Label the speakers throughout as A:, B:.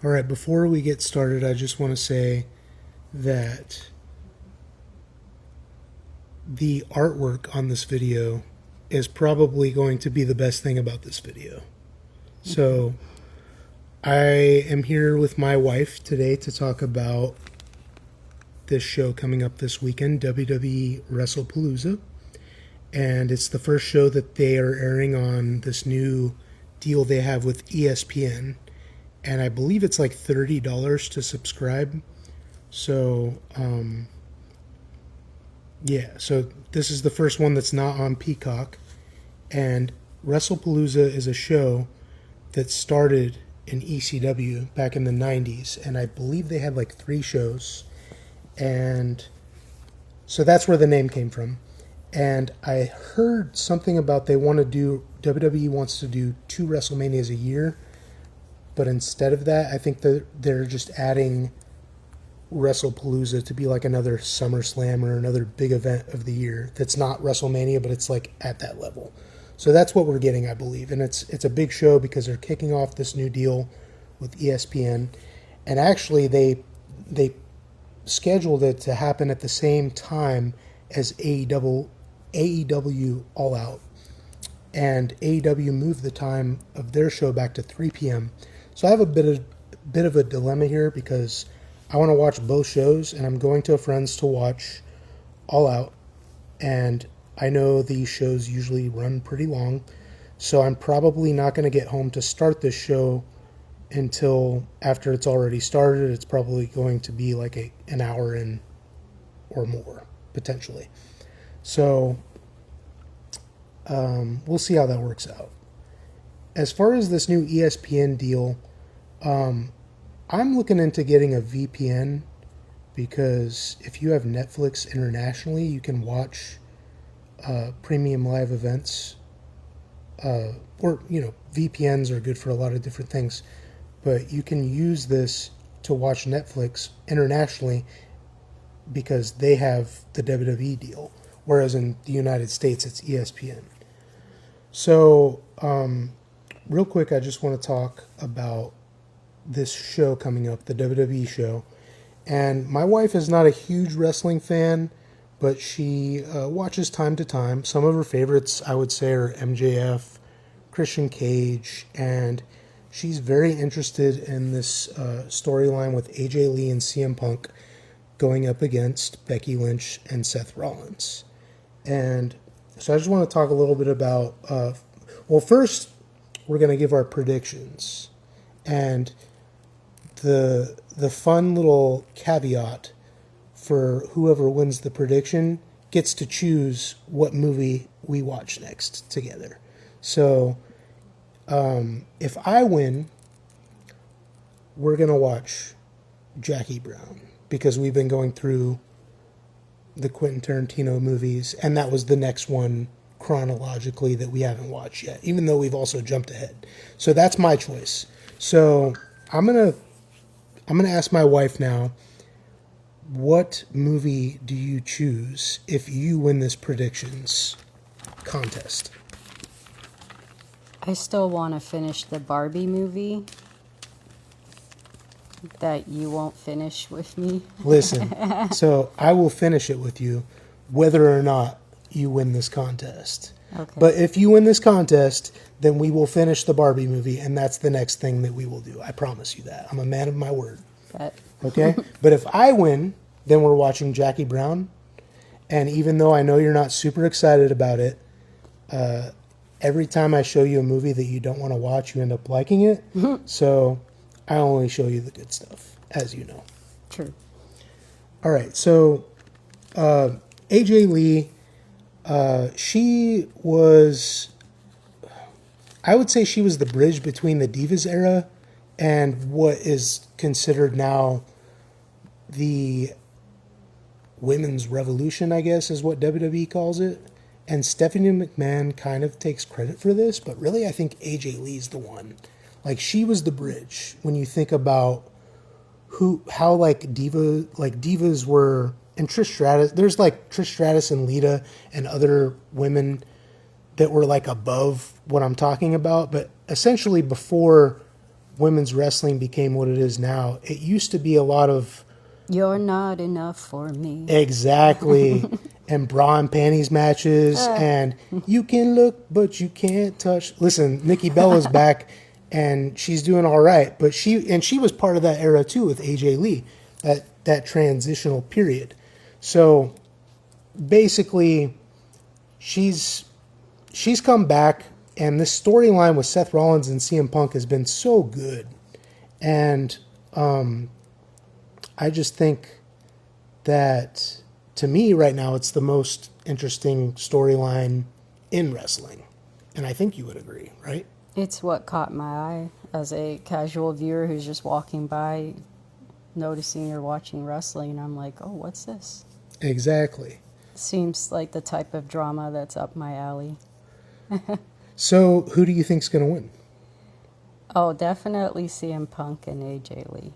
A: All right, before we get started, I just want to say that the artwork on this video is probably going to be the best thing about this video. So I am here with my wife today to talk about this show coming up this weekend, WWE Wrestlepalooza. And it's the first show that they are airing on this new deal they have with ESPN. And I believe it's like $30 to subscribe. So, so this is the first one that's not on Peacock. And Wrestlepalooza is a show that started in ECW back in the 90s. And I believe they had like 3 shows. And so that's where the name came from. And I heard something about WWE wants to do 2 WrestleManias a year. But instead of that, I think that they're just adding Wrestlepalooza to be like another SummerSlam or another big event of the year that's not WrestleMania, but it's like at that level. So that's what we're getting, I believe. And it's a big show because they're kicking off this new deal with ESPN. And actually, they scheduled it to happen at the same time as AEW All Out. And AEW moved the time of their show back to 3 p.m. So I have a bit of a dilemma here because I want to watch both shows, and I'm going to a friend's to watch All Out. And I know these shows usually run pretty long, so I'm probably not going to get home to start this show until after it's already started. It's probably going to be like an hour in or more, potentially. So we'll see how that works out. As far as this new ESPN deal, I'm looking into getting a VPN because if you have Netflix internationally, you can watch premium live events. VPNs are good for a lot of different things, but you can use this to watch Netflix internationally because they have the WWE deal, whereas in the United States, it's ESPN. So, real quick, I just want to talk about this show coming up, the WWE show. And my wife is not a huge wrestling fan, but she watches time to time. Some of her favorites, I would say, are MJF, Christian Cage, and she's very interested in this storyline with AJ Lee and CM Punk going up against Becky Lynch and Seth Rollins. And so I just want to talk a little bit about, first, we're going to give our predictions. And the fun little caveat for whoever wins the prediction gets to choose what movie we watch next together. So if I win, we're going to watch Jackie Brown because we've been going through the Quentin Tarantino movies, and that was the next one chronologically that we haven't watched yet, even though we've also jumped ahead. So that's my choice. So I'm gonna ask my wife now, what movie do you choose if you win this predictions contest?
B: I still want to finish the Barbie movie that you won't finish with me.
A: Listen, so I will finish it with you whether or not you win this contest.
B: Okay.
A: But if you win this contest, then we will finish the Barbie movie, and that's the next thing that we will do. I promise you that. I'm a man of my word.
B: Bet.
A: Okay? But if I win, then we're watching Jackie Brown. And even though I know you're not super excited about it, every time I show you a movie that you don't want to watch, you end up liking it. So I only show you the good stuff, as you know.
B: True.
A: All right, so AJ Lee, she was, I would say she was the bridge between the Divas era and what is considered now the women's revolution, I guess, is what WWE calls it. And Stephanie McMahon kind of takes credit for this, but really I think AJ Lee's the one. Like, she was the bridge when you think about how divas were, and Trish Stratus, there's like Trish Stratus and Lita and other women that were like above what I'm talking about, but essentially before women's wrestling became what it is now, it used to be a lot of
B: You're not enough for me.
A: exactly and bra and panties matches and you can look but you can't touch. Listen, Nikki Bella's back and she's doing all right, but she was part of that era too with AJ Lee, that transitional period. So basically she's come back, and this storyline with Seth Rollins and CM Punk has been so good. And I just think that, to me right now, it's the most interesting storyline in wrestling. And I think you would agree, right?
B: It's what caught my eye as a casual viewer who's just walking by, noticing you're watching wrestling, and I'm like, oh, what's this?
A: Exactly.
B: Seems like the type of drama that's up my alley.
A: So who do you think's going to win?
B: Oh, definitely CM Punk and AJ Lee.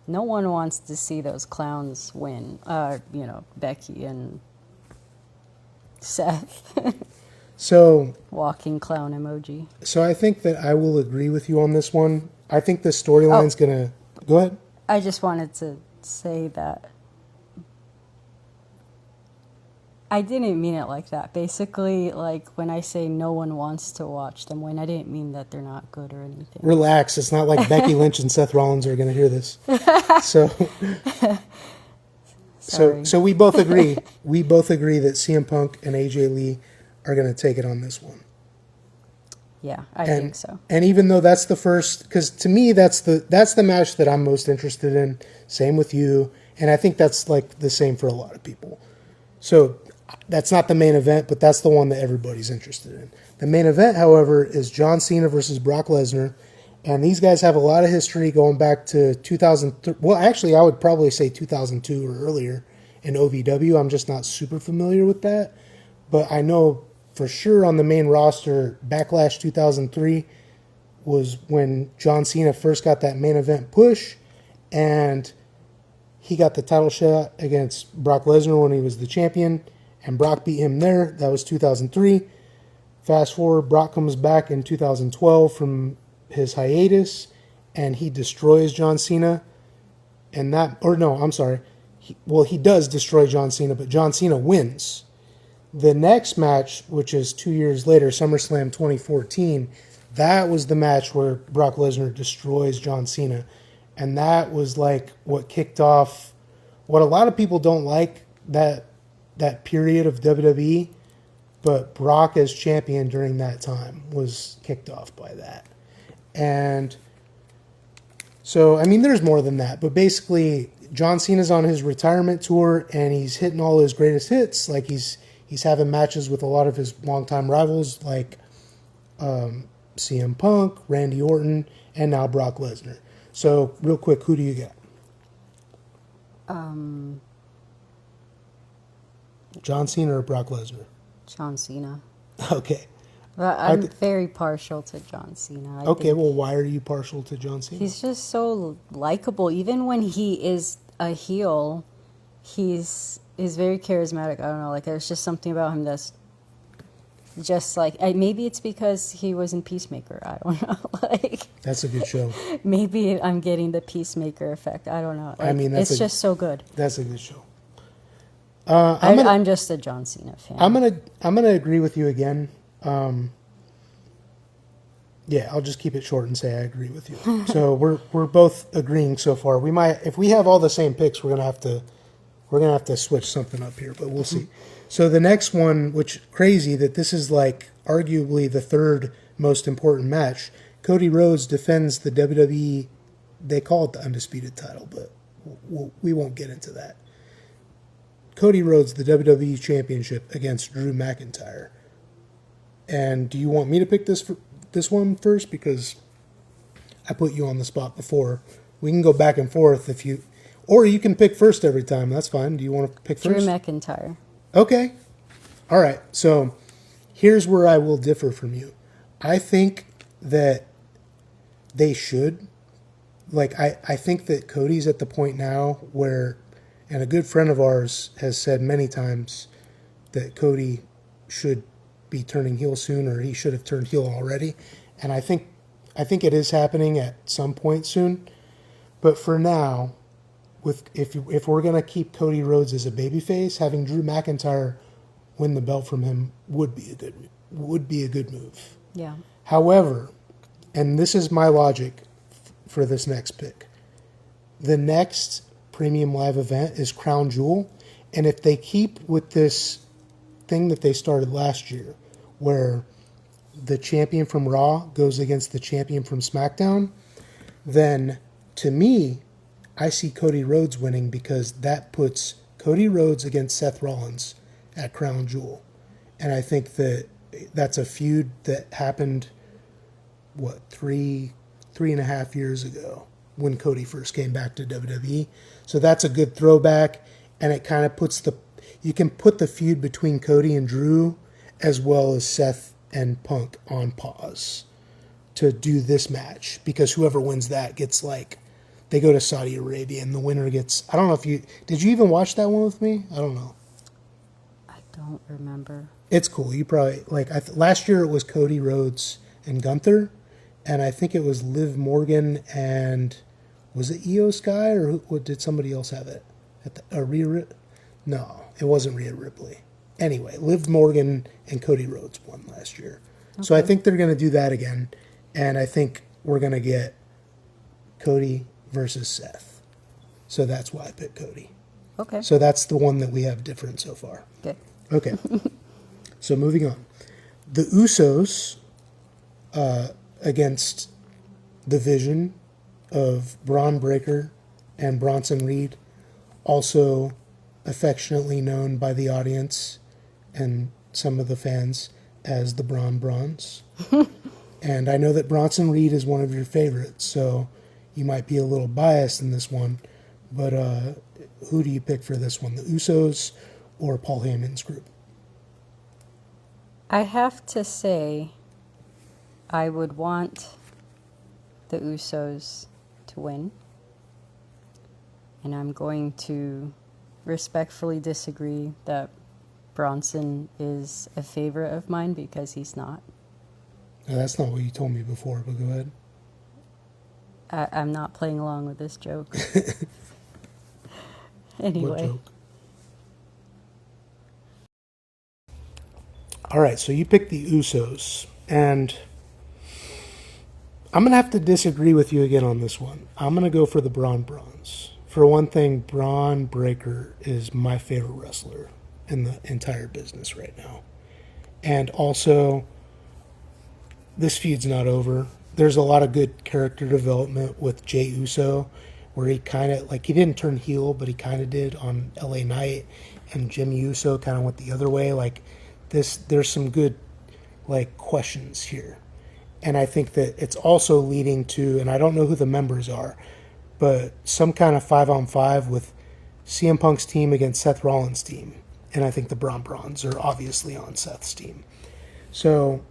B: No one wants to see those clowns win. Becky and Seth.
A: So
B: Walking clown emoji.
A: So I think that I will agree with you on this one. I think the storyline's going to... Go ahead.
B: I just wanted to say that I didn't mean it like that. Basically, like when I say no one wants to watch them win, I didn't mean that they're not good or anything.
A: Relax. It's not like Becky Lynch and Seth Rollins are going to hear this. So we both agree. We both agree that CM Punk and AJ Lee are going to take it on this one.
B: Yeah, I think so.
A: And even though that's the first, because to me that's the match that I'm most interested in. Same with you, and I think that's like the same for a lot of people. So that's not the main event, but that's the one that everybody's interested in. The main event, however, is John Cena versus Brock Lesnar, and these guys have a lot of history going back to 2003. Well, actually, I would probably say 2002 or earlier in OVW. I'm just not super familiar with that, but I know for sure on the main roster, Backlash 2003 was when John Cena first got that main event push, and he got the title shot against Brock Lesnar when he was the champion, and Brock beat him there. That was 2003. Fast forward, Brock comes back in 2012 from his hiatus, and he destroys John Cena. He does destroy John Cena, but John Cena wins. The next match, which is 2 years later, SummerSlam 2014, that was the match where Brock Lesnar destroys John Cena. And that was like what kicked off what a lot of people don't like, that period of WWE, but Brock as champion during that time was kicked off by that. And so, I mean, there's more than that, but basically John Cena's on his retirement tour and he's hitting all his greatest hits. Like he's having matches with a lot of his longtime rivals like CM Punk, Randy Orton, and now Brock Lesnar. So, real quick, who do you got? John Cena or Brock Lesnar?
B: John Cena.
A: Okay.
B: I'm very partial to John Cena. I think
A: well, why are you partial to John Cena?
B: he's just so likable. Even when he is a heel, he's very charismatic. I don't know, like there's just something about him that's just like, maybe it's because he was in Peacemaker. I don't know. Like
A: That's a good show.
B: maybe I'm getting the Peacemaker effect. I don't know. Like,
A: I mean,
B: it's just so good.
A: That's a good show.
B: I'm just a John Cena fan.
A: I'm gonna agree with you again. Yeah, I'll just keep it short and say I agree with you. So we're both agreeing so far. We might, if we have all the same picks, we're gonna have to switch something up here, but we'll see. So the next one, which crazy that this is like arguably the third most important match. Cody Rhodes defends the WWE. They call it the undisputed title, but we won't get into that. Cody Rhodes, the WWE Championship against Drew McIntyre. And do you want me to pick this one first? Because I put you on the spot before. We can go back and forth or you can pick first every time. That's fine. Do you want to pick first?
B: Drew McIntyre.
A: Okay. All right. So here's where I will differ from you. I think that they should. Like, I think that Cody's at the point now where, and a good friend of ours has said many times that Cody should be turning heel soon, or he should have turned heel already. And I think I think it is happening at some point soon. But for now, if we're gonna keep Cody Rhodes as a babyface, having Drew McIntyre win the belt from him would be a good move.
B: Yeah.
A: However, and this is my logic for this next pick, the next premium live event is Crown Jewel, and if they keep with this thing that they started last year, where the champion from Raw goes against the champion from SmackDown, then to me, I see Cody Rhodes winning because that puts Cody Rhodes against Seth Rollins at Crown Jewel. And I think that's a feud that happened, three and a half years ago when Cody first came back to WWE. So that's a good throwback, and it kind of puts you can put the feud between Cody and Drew as well as Seth and Punk on pause to do this match, because whoever wins that gets they go to Saudi Arabia and the winner gets, I don't know if did you even watch that one with me? I don't know.
B: I don't remember.
A: It's cool. You probably, last year it was Cody Rhodes and Gunther, and I think it was Liv Morgan and, was it Io Sky, or did somebody else have it? No, it wasn't Rhea Ripley. Anyway, Liv Morgan and Cody Rhodes won last year. Okay. So I think they're going to do that again, and I think we're going to get Cody versus Seth. So that's why I picked Cody.
B: Okay.
A: So that's the one that we have different so far.
B: Good.
A: Okay. So moving on. The Usos against the Vision of Braun Breaker and Bronson Reed, also affectionately known by the audience and some of the fans as the Braun Brawns. And I know that Bronson Reed is one of your favorites, so you might be a little biased in this one, but who do you pick for this one, the Usos or Paul Heyman's group?
B: I have to say, I would want the Usos to win, and I'm going to respectfully disagree that Bronson is a favorite of mine, because he's not.
A: No, that's not what you told me before, but go ahead.
B: I'm not playing along with this joke.
A: What
B: Anyway,
A: joke? All right, so you picked the Usos, and I'm going to have to disagree with you again on this one. I'm going to go for the Braun Brawns. For one thing, Braun Breaker is my favorite wrestler in the entire business right now. And also, this feud's not over. There's a lot of good character development with Jey Uso, where he kind of, he didn't turn heel, but he kind of did on LA Knight, and Jimmy Uso kind of went the other way. There's some good, questions here. And I think that it's also leading to, and I don't know who the members are, but some kind of 5-on-5 with CM Punk's team against Seth Rollins' team. And I think the Braun Brawns are obviously on Seth's team. So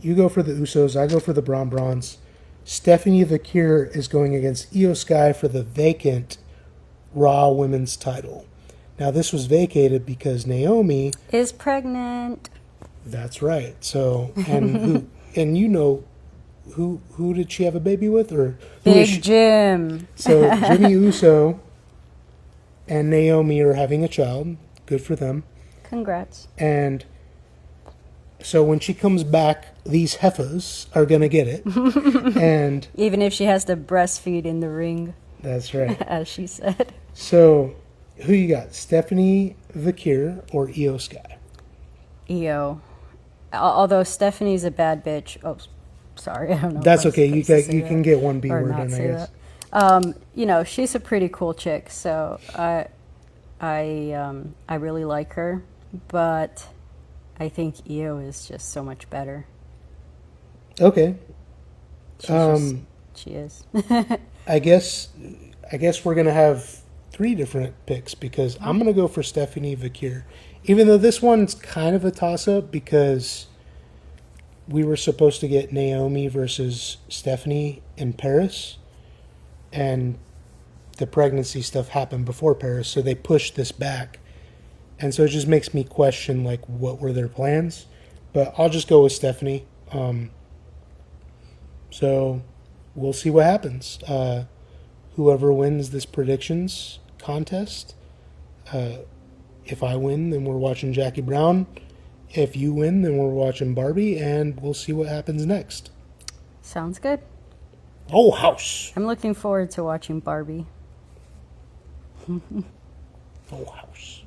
A: you go for the Usos, I go for the Braun Brawns. Stephanie Vakir is going against Io Sky for the vacant Raw Women's title. Now, this was vacated because Naomi
B: is pregnant.
A: That's right. So, and who did she have a baby with, or
B: Big Jim?
A: So Jimmy Uso and Naomi are having a child. Good for them.
B: Congrats.
A: And so when she comes back, these heifers are going to get it. And
B: even if she has to breastfeed in the ring.
A: That's right.
B: As she said.
A: So who you got, Stephanie Vakir or Io Sky?
B: Io. Although Stephanie's a bad bitch. Oh, sorry. I don't know.
A: That's okay. You can get one B word in, I guess.
B: She's a pretty cool chick. So I really like her. But I think Io is just so much better.
A: Okay.
B: She is.
A: I guess we're gonna have 3 different picks, because I'm gonna go for Stephanie Vakir, even though this one's kind of a toss-up because we were supposed to get Naomi versus Stephanie in Paris, and the pregnancy stuff happened before Paris, so they pushed this back. And so it just makes me question, what were their plans? But I'll just go with Stephanie. So we'll see what happens. Whoever wins this predictions contest, if I win, then we're watching Jackie Brown. If you win, then we're watching Barbie, and we'll see what happens next.
B: Sounds good.
A: Oh, house.
B: I'm looking forward to watching Barbie.
A: Oh, house.